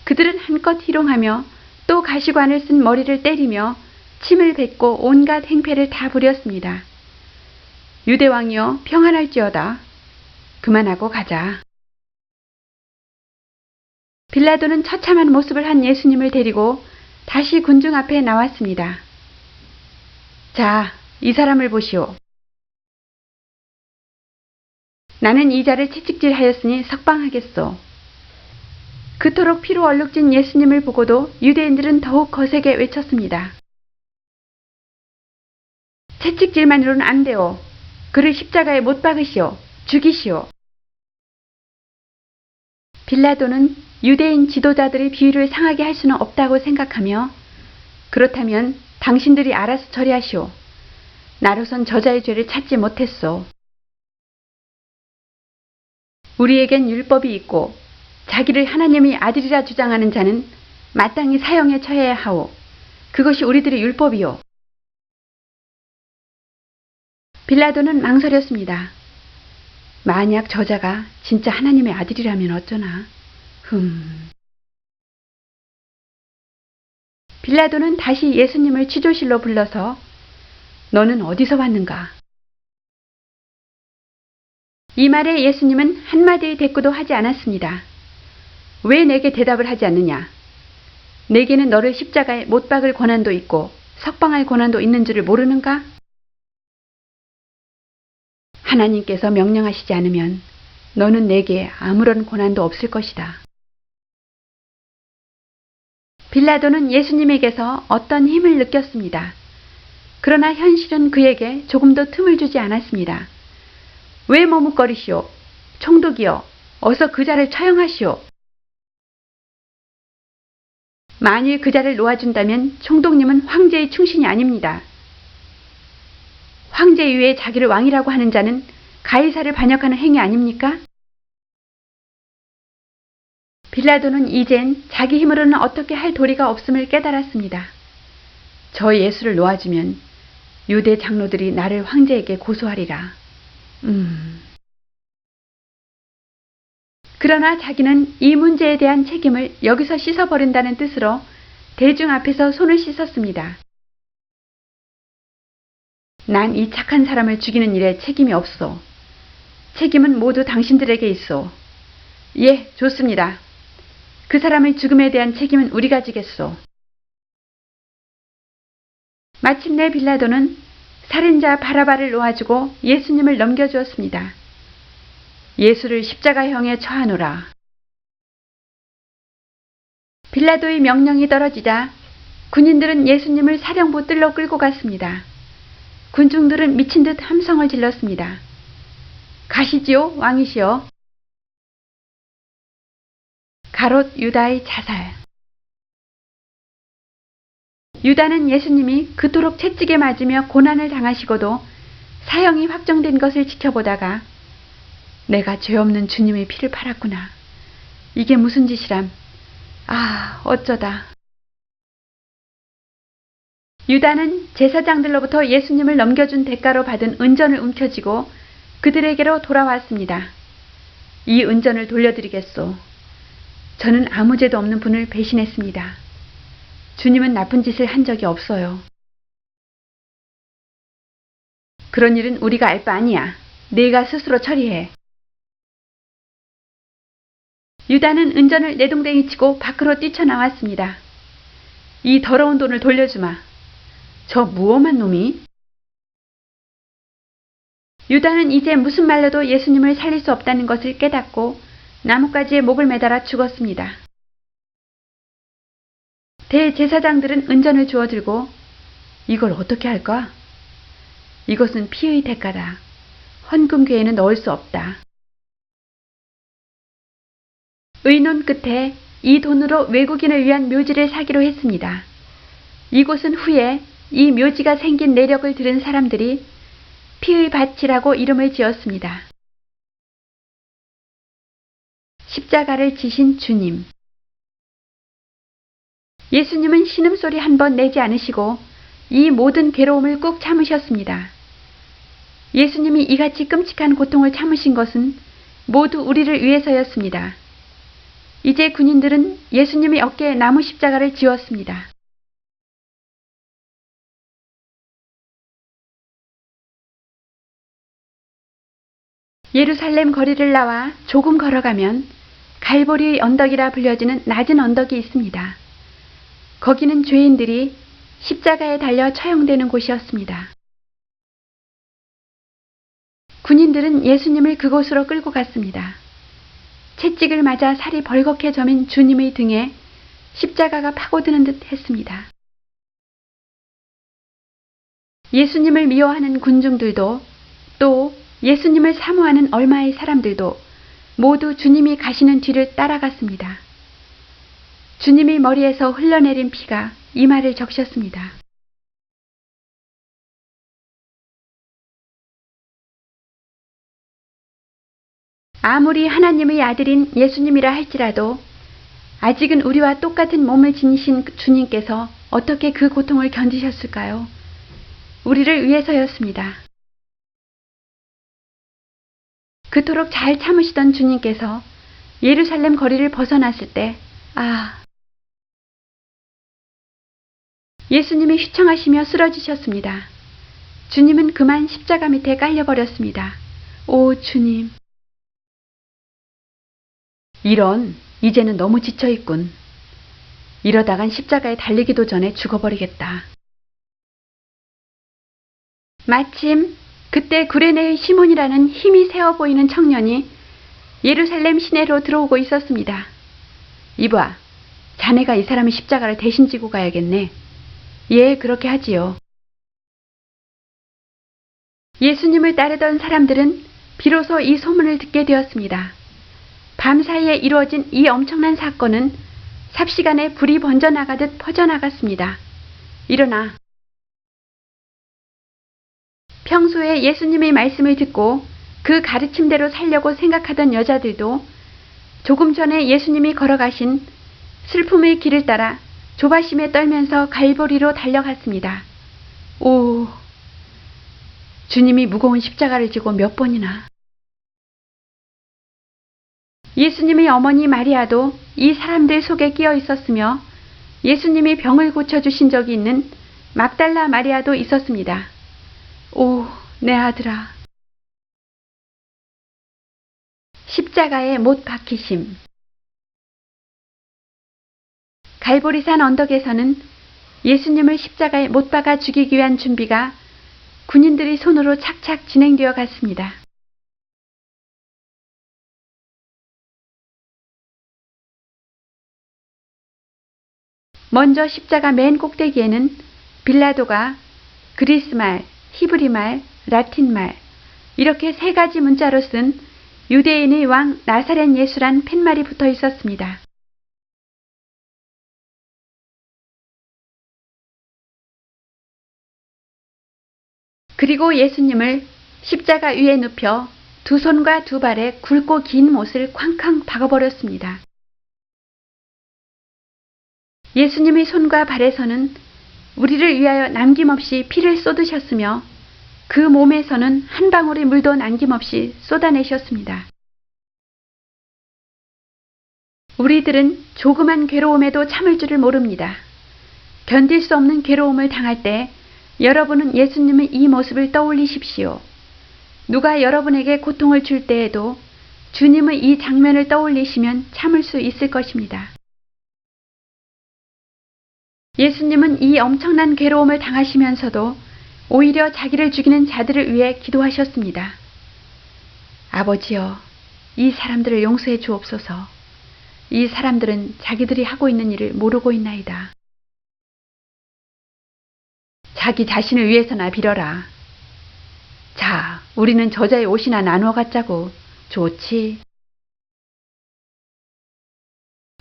그들은 한껏 희롱하며 또 가시관을 쓴 머리를 때리며 침을 뱉고 온갖 행패를 다 부렸습니다. 유대왕이여 평안할지어다. 그만하고 가자. 빌라도는 처참한 모습을 한 예수님을 데리고 다시 군중 앞에 나왔습니다. 자, 이 사람을 보시오. 나는 이 자를 채찍질하였으니 석방하겠소. 그토록 피로 얼룩진 예수님을 보고도 유대인들은 더욱 거세게 외쳤습니다. 채찍질만으로는 안 돼요. 그를 십자가에 못 박으시오. 죽이시오. 빌라도는 유대인 지도자들의 비위를 상하게 할 수는 없다고 생각하며 그렇다면 당신들이 알아서 처리하시오. 나로선 저자의 죄를 찾지 못했소. 우리에겐 율법이 있고 자기를 하나님의 아들이라 주장하는 자는 마땅히 사형에 처해야 하오. 그것이 우리들의 율법이요. 빌라도는 망설였습니다. 만약 저자가 진짜 하나님의 아들이라면 어쩌나. 빌라도는 다시 예수님을 취조실로 불러서 너는 어디서 왔는가? 이 말에 예수님은 한마디의 대꾸도 하지 않았습니다. 왜 내게 대답을 하지 않느냐? 내게는 너를 십자가에 못 박을 권한도 있고 석방할 권한도 있는 줄을 모르는가? 하나님께서 명령하시지 않으면 너는 내게 아무런 권한도 없을 것이다. 빌라도는 예수님에게서 어떤 힘을 느꼈습니다. 그러나 현실은 그에게 조금도 틈을 주지 않았습니다. 왜 머뭇거리시오? 총독이여, 어서 그 자를 처형하시오. 만일 그 자를 놓아준다면 총독님은 황제의 충신이 아닙니다. 황제 위에 자기를 왕이라고 하는 자는 가이사를 반역하는 행위 아닙니까? 빌라도는 이젠 자기 힘으로는 어떻게 할 도리가 없음을 깨달았습니다. 저 예수를 놓아주면 유대 장로들이 나를 황제에게 고소하리라. 그러나 자기는 이 문제에 대한 책임을 여기서 씻어버린다는 뜻으로 대중 앞에서 손을 씻었습니다. 난 이 착한 사람을 죽이는 일에 책임이 없소. 책임은 모두 당신들에게 있소. 예, 좋습니다. 그 사람의 죽음에 대한 책임은 우리가 지겠소. 마침내 빌라도는 살인자 바라바를 놓아주고 예수님을 넘겨주었습니다. 예수를 십자가형에 처하노라. 빌라도의 명령이 떨어지자 군인들은 예수님을 사령부 뜰로 끌고 갔습니다. 군중들은 미친 듯 함성을 질렀습니다. 가시지요, 왕이시여. 가롯 유다의 자살. 유다는 예수님이 그토록 채찍에 맞으며 고난을 당하시고도 사형이 확정된 것을 지켜보다가 내가 죄 없는 주님의 피를 팔았구나. 이게 무슨 짓이람. 아, 어쩌다. 유다는 제사장들로부터 예수님을 넘겨준 대가로 받은 은전을 움켜쥐고 그들에게로 돌아왔습니다. 이 은전을 돌려드리겠소. 저는 아무 죄도 없는 분을 배신했습니다. 주님은 나쁜 짓을 한 적이 없어요. 그런 일은 우리가 알 바 아니야. 네가 스스로 처리해. 유다는 은전을 내동댕이 치고 밖으로 뛰쳐나왔습니다. 이 더러운 돈을 돌려주마. 저 무엄한 놈이. 유다는 이제 무슨 말로도 예수님을 살릴 수 없다는 것을 깨닫고 나뭇가지에 목을 매달아 죽었습니다. 대제사장들은 은전을 주워 들고 이걸 어떻게 할까? 이것은 피의 대가다. 헌금괴에는 넣을 수 없다. 의논 끝에 이 돈으로 외국인을 위한 묘지를 사기로 했습니다. 이곳은 후에 이 묘지가 생긴 내력을 들은 사람들이 피의 밭이라고 이름을 지었습니다. 십자가를 지신 주님. 예수님은 신음소리 한 번 내지 않으시고 이 모든 괴로움을 꾹 참으셨습니다. 예수님이 이같이 끔찍한 고통을 참으신 것은 모두 우리를 위해서였습니다. 이제 군인들은 예수님의 어깨에 나무 십자가를 지었습니다. 예루살렘 거리를 나와 조금 걸어가면 갈보리의 언덕이라 불려지는 낮은 언덕이 있습니다. 거기는 죄인들이 십자가에 달려 처형되는 곳이었습니다. 군인들은 예수님을 그곳으로 끌고 갔습니다. 채찍을 맞아 살이 벌겋게 저민 주님의 등에 십자가가 파고드는 듯 했습니다. 예수님을 미워하는 군중들도 또 예수님을 사모하는 얼마의 사람들도 모두 주님이 가시는 뒤를 따라갔습니다. 주님의 머리에서 흘러내린 피가 이마를 적셨습니다. 아무리 하나님의 아들인 예수님이라 할지라도 아직은 우리와 똑같은 몸을 지니신 주님께서 어떻게 그 고통을 견디셨을까요? 우리를 위해서였습니다. 그토록 잘 참으시던 주님께서 예루살렘 거리를 벗어났을 때 예수님이 휘청하시며 쓰러지셨습니다. 주님은 그만 십자가 밑에 깔려버렸습니다. 오 주님. 이런, 이제는 너무 지쳐있군. 이러다간 십자가에 달리기도 전에 죽어버리겠다. 마침 그때 구레네의 시몬이라는 힘이 세어 보이는 청년이 예루살렘 시내로 들어오고 있었습니다. 이봐, 자네가 이 사람의 십자가를 대신 지고 가야겠네. 예, 그렇게 하지요. 예수님을 따르던 사람들은 비로소 이 소문을 듣게 되었습니다. 밤사이에 이루어진 이 엄청난 사건은 삽시간에 불이 번져나가듯 퍼져나갔습니다. 일어나. 평소에 예수님의 말씀을 듣고 그 가르침대로 살려고 생각하던 여자들도 조금 전에 예수님이 걸어가신 슬픔의 길을 따라 조바심에 떨면서 갈보리로 달려갔습니다. 오, 주님이 무거운 십자가를 지고 몇 번이나. 예수님의 어머니 마리아도 이 사람들 속에 끼어 있었으며 예수님이 병을 고쳐주신 적이 있는 막달라 마리아도 있었습니다. 오, 내 아들아. 십자가에 못 박히심. 갈보리산 언덕에서는 예수님을 십자가에 못 박아 죽이기 위한 준비가 군인들의 손으로 착착 진행되어 갔습니다. 먼저 십자가 맨 꼭대기에는 빌라도가 그리스말, 히브리말, 라틴말 이렇게 세 가지 문자로 쓴 유대인의 왕 나사렛 예수란 팻말이 붙어 있었습니다. 그리고 예수님을 십자가 위에 눕혀 두 손과 두 발에 굵고 긴 못을 쾅쾅 박아버렸습니다. 예수님의 손과 발에서는 우리를 위하여 남김없이 피를 쏟으셨으며 그 몸에서는 한 방울의 물도 남김없이 쏟아내셨습니다. 우리들은 조그만 괴로움에도 참을 줄을 모릅니다. 견딜 수 없는 괴로움을 당할 때 여러분은 예수님의 이 모습을 떠올리십시오. 누가 여러분에게 고통을 줄 때에도 주님의 이 장면을 떠올리시면 참을 수 있을 것입니다. 예수님은 이 엄청난 괴로움을 당하시면서도 오히려 자기를 죽이는 자들을 위해 기도하셨습니다. 아버지여, 이 사람들을 용서해 주옵소서. 이 사람들은 자기들이 하고 있는 일을 모르고 있나이다. 자기 자신을 위해서나 빌어라. 자, 우리는 저자의 옷이나 나누어 갖자고. 좋지.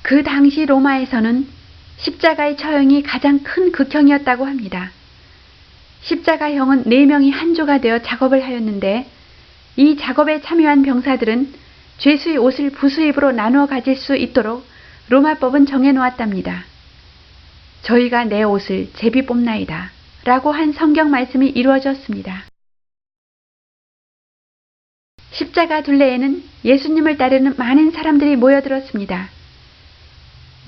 그 당시 로마에서는 십자가의 처형이 가장 큰 극형이었다고 합니다. 십자가형은 4명이 한 조가 되어 작업을 하였는데 이 작업에 참여한 병사들은 죄수의 옷을 부수입으로 나누어 가질 수 있도록 로마법은 정해놓았답니다. 저희가 내 옷을 제비 뽑나이다 라고 한 성경 말씀이 이루어졌습니다. 십자가 둘레에는 예수님을 따르는 많은 사람들이 모여들었습니다.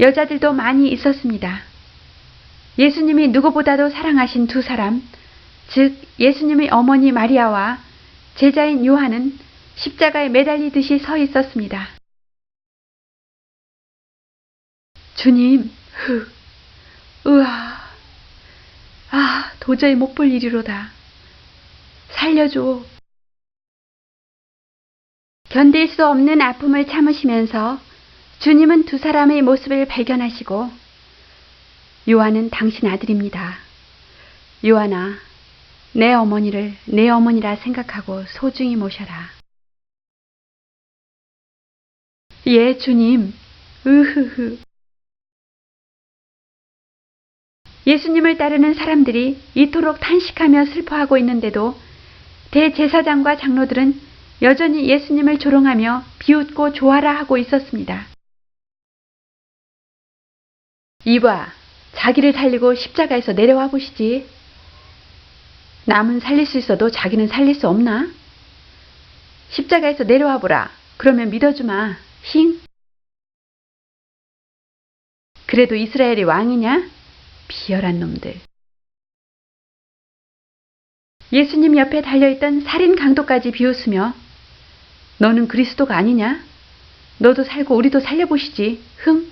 여자들도 많이 있었습니다. 예수님이 누구보다도 사랑하신 두 사람, 즉 예수님의 어머니 마리아와 제자인 요한은 십자가에 매달리듯이 서 있었습니다. 주님, 으아, 도저히 못 볼 일이로다. 살려줘. 견딜 수 없는 아픔을 참으시면서 주님은 두 사람의 모습을 발견하시고 요한은 당신 아들입니다. 요한아, 내 어머니를 내 어머니라 생각하고 소중히 모셔라. 예, 주님. 으흐흐. 예수님을 따르는 사람들이 이토록 탄식하며 슬퍼하고 있는데도 대제사장과 장로들은 여전히 예수님을 조롱하며 비웃고 좋아라 하고 있었습니다. 이봐, 자기를 살리고 십자가에서 내려와 보시지. 남은 살릴 수 있어도 자기는 살릴 수 없나? 십자가에서 내려와 보라. 그러면 믿어주마. 힝. 그래도 이스라엘이 왕이냐? 비열한 놈들. 예수님 옆에 달려있던 살인 강도까지 비웃으며 너는 그리스도가 아니냐? 너도 살고 우리도 살려보시지. 흥.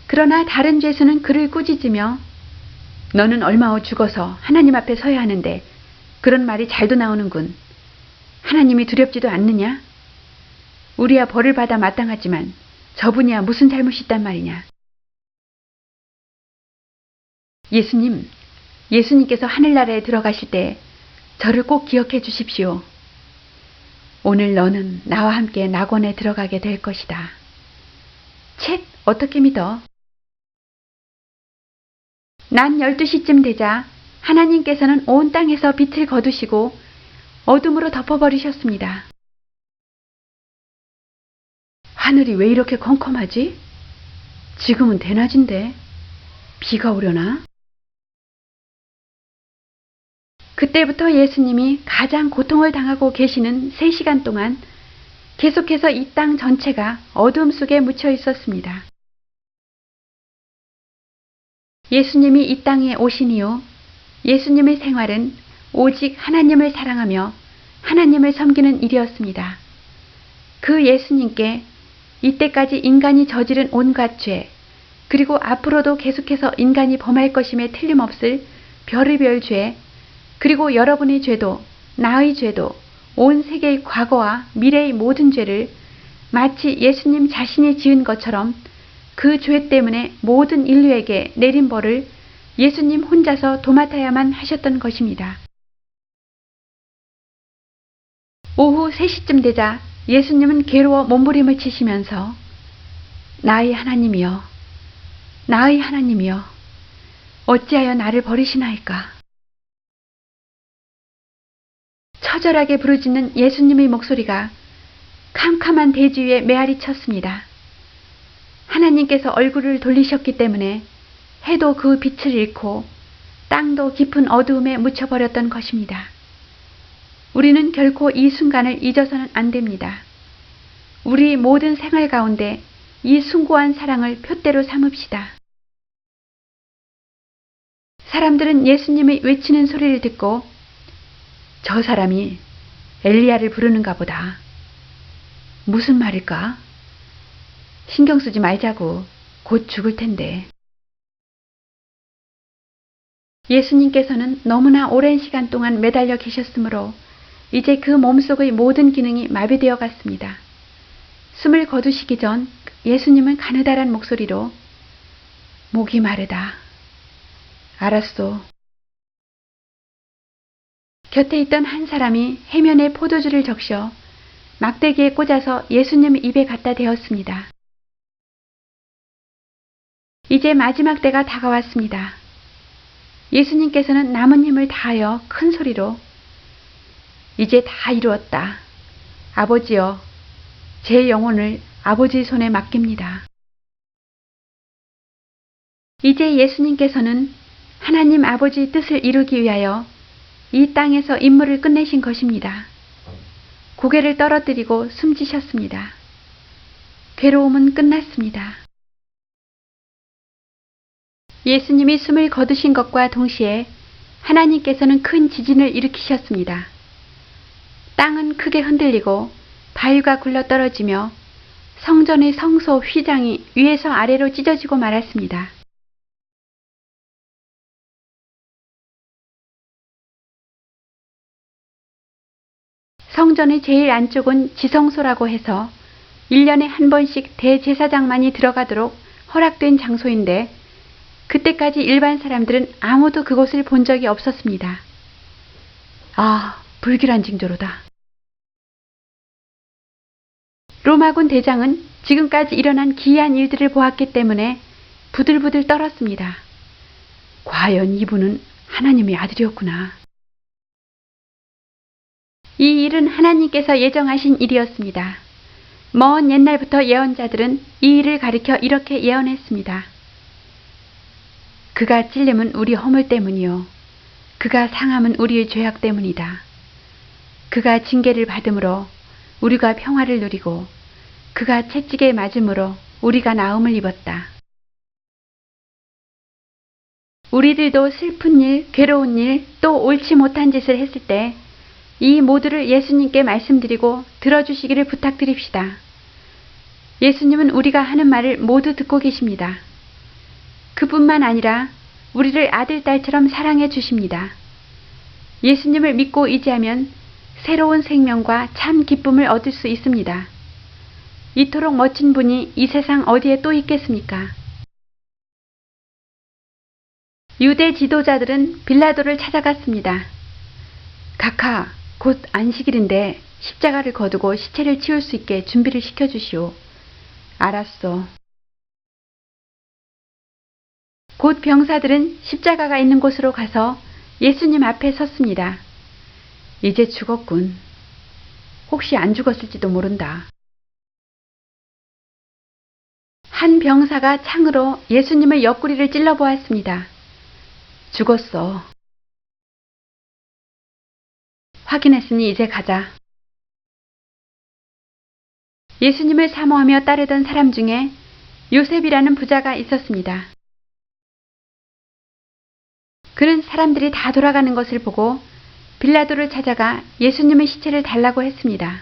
그러나 다른 죄수는 그를 꾸짖으며 너는 얼마 후 죽어서 하나님 앞에 서야 하는데 그런 말이 잘도 나오는군. 하나님이 두렵지도 않느냐? 우리야 벌을 받아 마땅하지만 저분이야 무슨 잘못이 있단 말이냐? 예수님께서 하늘나라에 들어가실 때 저를 꼭 기억해 주십시오. 오늘 너는 나와 함께 낙원에 들어가게 될 것이다. 쳇, 어떻게 믿어? 낮 12시쯤 되자 하나님께서는 온 땅에서 빛을 거두시고 어둠으로 덮어버리셨습니다. 하늘이 왜 이렇게 컴컴하지? 지금은 대낮인데 비가 오려나? 그때부터 예수님이 가장 고통을 당하고 계시는 3시간 동안 계속해서 이 땅 전체가 어둠 속에 묻혀 있었습니다. 예수님이 이 땅에 오신 이후 예수님의 생활은 오직 하나님을 사랑하며 하나님을 섬기는 일이었습니다. 그 예수님께 이때까지 인간이 저지른 온갖 죄, 그리고 앞으로도 계속해서 인간이 범할 것임에 틀림없을 별의별 죄, 그리고 여러분의 죄도, 나의 죄도, 온 세계의 과거와 미래의 모든 죄를 마치 예수님 자신이 지은 것처럼 그 죄 때문에 모든 인류에게 내린 벌을 예수님 혼자서 도맡아야만 하셨던 것입니다. 오후 3시쯤 되자 예수님은 괴로워 몸부림을 치시면서 나의 하나님이여, 나의 하나님이여, 어찌하여 나를 버리시나이까? 처절하게 부르짖는 예수님의 목소리가 캄캄한 대지 위에 메아리 쳤습니다. 하나님께서 얼굴을 돌리셨기 때문에 해도 그 빛을 잃고 땅도 깊은 어두움에 묻혀버렸던 것입니다. 우리는 결코 이 순간을 잊어서는 안 됩니다. 우리 모든 생활 가운데 이 숭고한 사랑을 표대로 삼읍시다. 사람들은 예수님의 외치는 소리를 듣고 저 사람이 엘리야를 부르는가 보다. 무슨 말일까? 신경 쓰지 말자고. 곧 죽을 텐데. 예수님께서는 너무나 오랜 시간 동안 매달려 계셨으므로 이제 그 몸속의 모든 기능이 마비되어 갔습니다. 숨을 거두시기 전 예수님은 가느다란 목소리로 목이 마르다. 알았소. 곁에 있던 한 사람이 해면에 포도주를 적셔 막대기에 꽂아서 예수님 입에 갖다 대었습니다. 이제 마지막 때가 다가왔습니다. 예수님께서는 남은 힘을 다하여 큰 소리로 이제 다 이루었다. 아버지여, 제 영혼을 아버지의 손에 맡깁니다. 이제 예수님께서는 하나님 아버지의 뜻을 이루기 위하여 이 땅에서 임무를 끝내신 것입니다. 고개를 떨어뜨리고 숨지셨습니다. 괴로움은 끝났습니다. 예수님이 숨을 거두신 것과 동시에 하나님께서는 큰 지진을 일으키셨습니다. 땅은 크게 흔들리고 바위가 굴러 떨어지며 성전의 성소 휘장이 위에서 아래로 찢어지고 말았습니다. 성전의 제일 안쪽은 지성소라고 해서 1년에 한 번씩 대제사장만이 들어가도록 허락된 장소인데 그때까지 일반 사람들은 아무도 그곳을 본 적이 없었습니다. 아, 불길한 징조로다. 로마군 대장은 지금까지 일어난 기이한 일들을 보았기 때문에 부들부들 떨었습니다. 과연 이분은 하나님의 아들이었구나. 이 일은 하나님께서 예정하신 일이었습니다. 먼 옛날부터 예언자들은 이 일을 가리켜 이렇게 예언했습니다. 그가 찔림은 우리 허물 때문이요. 그가 상함은 우리의 죄악 때문이다. 그가 징계를 받음으로 우리가 평화를 누리고 그가 채찍에 맞음으로 우리가 나음을 입었다. 우리들도 슬픈 일, 괴로운 일, 또 옳지 못한 짓을 했을 때 이 모두를 예수님께 말씀드리고 들어주시기를 부탁드립시다. 예수님은 우리가 하는 말을 모두 듣고 계십니다. 그뿐만 아니라 우리를 아들, 딸처럼 사랑해 주십니다. 예수님을 믿고 의지하면 새로운 생명과 참 기쁨을 얻을 수 있습니다. 이토록 멋진 분이 이 세상 어디에 또 있겠습니까? 유대 지도자들은 빌라도를 찾아갔습니다. 각하, 곧 안식일인데 십자가를 거두고 시체를 치울 수 있게 준비를 시켜주시오. 알았소. 곧 병사들은 십자가가 있는 곳으로 가서 예수님 앞에 섰습니다. 이제 죽었군. 혹시 안 죽었을지도 모른다. 한 병사가 창으로 예수님의 옆구리를 찔러보았습니다. 죽었어. 확인했으니 이제 가자. 예수님을 사모하며 따르던 사람 중에 요셉이라는 부자가 있었습니다. 그는 사람들이 다 돌아가는 것을 보고 빌라도를 찾아가 예수님의 시체를 달라고 했습니다.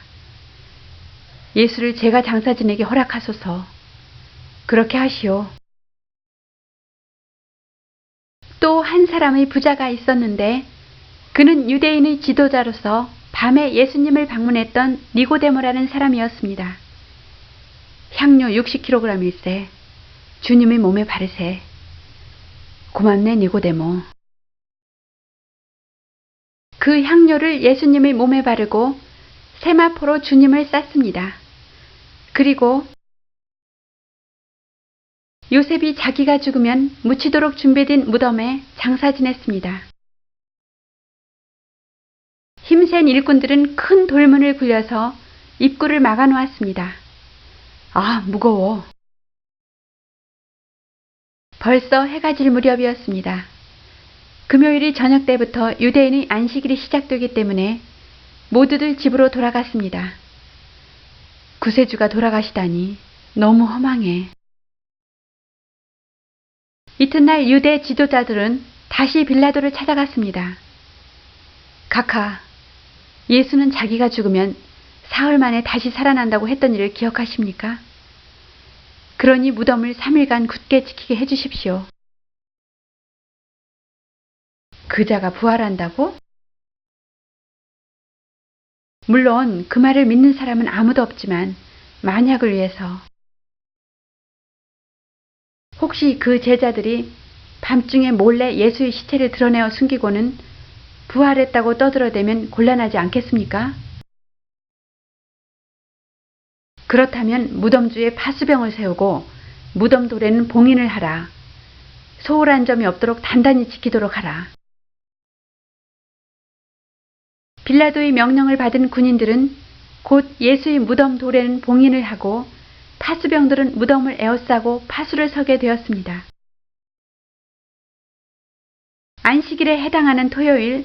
예수를 제가 장사진에게 허락하소서. 그렇게 하시오. 또 한 사람의 부자가 있었는데 그는 유대인의 지도자로서 밤에 예수님을 방문했던 니고데모라는 사람이었습니다. 향료 60kg일세. 주님의 몸에 바르세. 고맙네, 니고데모. 그 향료를 예수님의 몸에 바르고 세마포로 주님을 쌌습니다. 그리고 요셉이 자기가 죽으면 묻히도록 준비된 무덤에 장사 지냈습니다. 힘센 일꾼들은 큰 돌문을 굴려서 입구를 막아 놓았습니다. 아, 무거워. 벌써 해가 질 무렵이었습니다. 금요일이 저녁 때부터 유대인의 안식일이 시작되기 때문에 모두들 집으로 돌아갔습니다. 구세주가 돌아가시다니 너무 허망해. 이튿날 유대 지도자들은 다시 빌라도를 찾아갔습니다. 각하, 예수는 자기가 죽으면 사흘 만에 다시 살아난다고 했던 일을 기억하십니까? 그러니 무덤을 3일간 굳게 지키게 해주십시오. 그자가 부활한다고? 물론 그 말을 믿는 사람은 아무도 없지만 만약을 위해서 혹시 그 제자들이 밤중에 몰래 예수의 시체를 드러내어 숨기고는 부활했다고 떠들어대면 곤란하지 않겠습니까? 그렇다면 무덤주에 파수병을 세우고 무덤 돌에는 봉인을 하라. 소홀한 점이 없도록 단단히 지키도록 하라. 빌라도의 명령을 받은 군인들은 곧 예수의 무덤 돌에는 봉인을 하고 파수병들은 무덤을 에워싸고 파수를 서게 되었습니다. 안식일에 해당하는 토요일,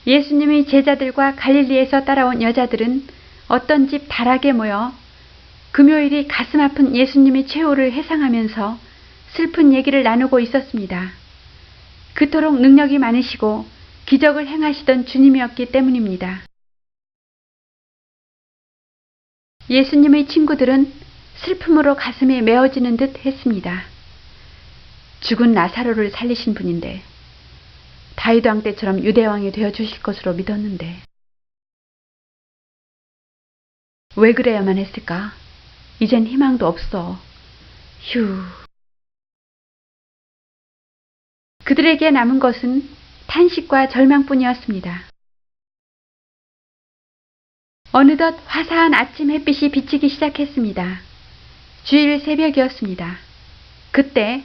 예수님의 제자들과 갈릴리에서 따라온 여자들은 어떤 집 다락에 모여 금요일이 가슴 아픈 예수님의 최후를 회상하면서 슬픈 얘기를 나누고 있었습니다. 그토록 능력이 많으시고 기적을 행하시던 주님이었기 때문입니다. 예수님의 친구들은 슬픔으로 가슴이 메어지는 듯 했습니다. 죽은 나사로를 살리신 분인데 다윗 왕 때처럼 유대왕이 되어주실 것으로 믿었는데 왜 그래야만 했을까? 이젠 희망도 없어. 휴. 그들에게 남은 것은 탄식과 절망뿐이었습니다. 어느덧 화사한 아침 햇빛이 비치기 시작했습니다. 주일 새벽이었습니다. 그때